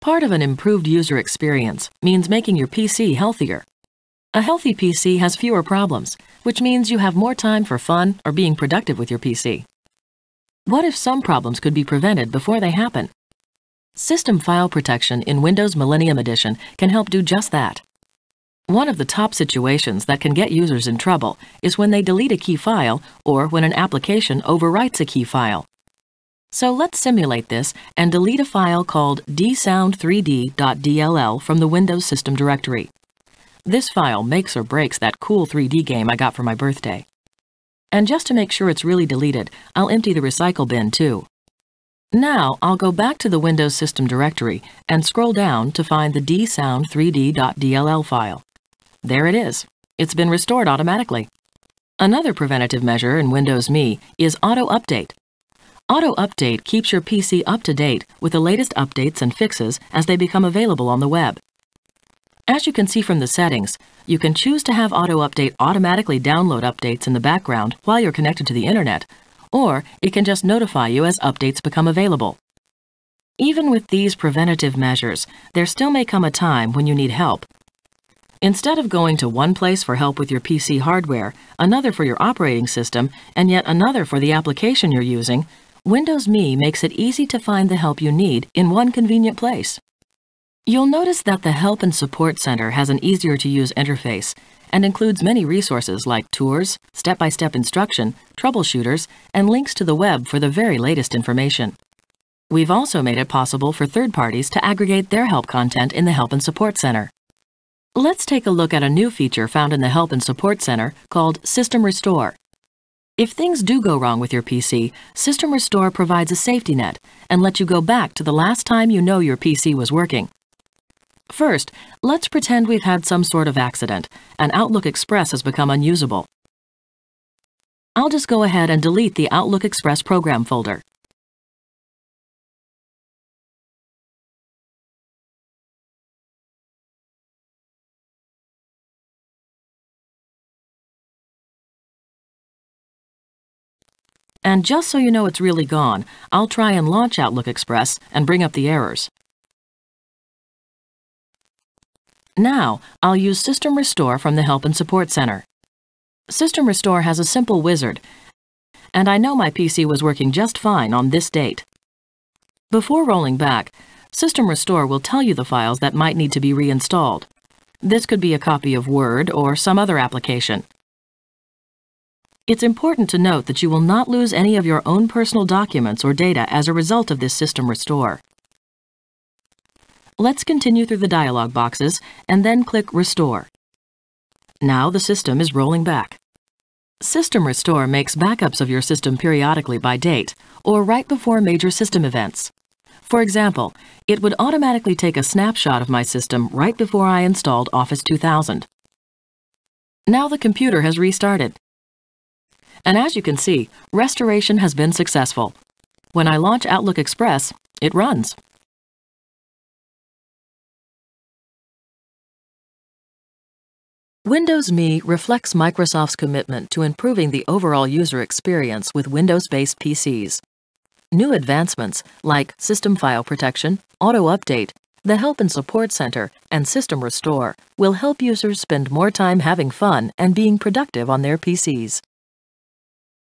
Part of an improved user experience means making your PC healthier. A healthy PC has fewer problems, which means you have more time for fun or being productive with your PC. What if some problems could be prevented before they happen? System file protection in Windows Millennium Edition can help do just that. One of the top situations that can get users in trouble is when they delete a key file or when an application overwrites a key file. So let's simulate this and delete a file called dsound3d.dll from the Windows system directory. This file makes or breaks that cool 3D game I got for my birthday. And just to make sure it's really deleted, I'll empty the recycle bin too. Now I'll go back to the Windows system directory and scroll down to find the dsound3d.dll file. There it is. It's been restored automatically. Another preventative measure in Windows ME is Auto Update. Auto Update keeps your PC up to date with the latest updates and fixes as they become available on the web. As you can see from the settings, you can choose to have Auto Update automatically download updates in the background while you're connected to the internet, or it can just notify you as updates become available. Even with these preventative measures, there still may come a time when you need help. Instead of going to one place for help with your PC hardware, another for your operating system, and yet another for the application you're using, Windows ME makes it easy to find the help you need in one convenient place. You'll notice that the Help and Support Center has an easier-to-use interface and includes many resources like tours, step-by-step instruction, troubleshooters, and links to the web for the very latest information. We've also made it possible for third parties to aggregate their help content in the Help and Support Center. Let's take a look at a new feature found in the Help and Support Center called System Restore. If things do go wrong with your PC, System Restore provides a safety net and lets you go back to the last time you know your PC was working. First, let's pretend we've had some sort of accident and Outlook Express has become unusable. I'll just go ahead and delete the Outlook Express program folder. And just so you know it's really gone, I'll try and launch Outlook Express and bring up the errors. Now, I'll use System Restore from the Help and Support Center. System Restore has a simple wizard, and I know my PC was working just fine on this date. Before rolling back, System Restore will tell you the files that might need to be reinstalled. This could be a copy of Word or some other application. It's important to note that you will not lose any of your own personal documents or data as a result of this System Restore. Let's continue through the dialog boxes and then click Restore. Now the system is rolling back. System Restore makes backups of your system periodically by date or right before major system events. For example, it would automatically take a snapshot of my system right before I installed Office 2000. Now the computer has restarted. And as you can see, restoration has been successful. When I launch Outlook Express, it runs. Windows ME reflects Microsoft's commitment to improving the overall user experience with Windows-based PCs. New advancements like System File Protection, Auto Update, the Help and Support Center, and System Restore will help users spend more time having fun and being productive on their PCs.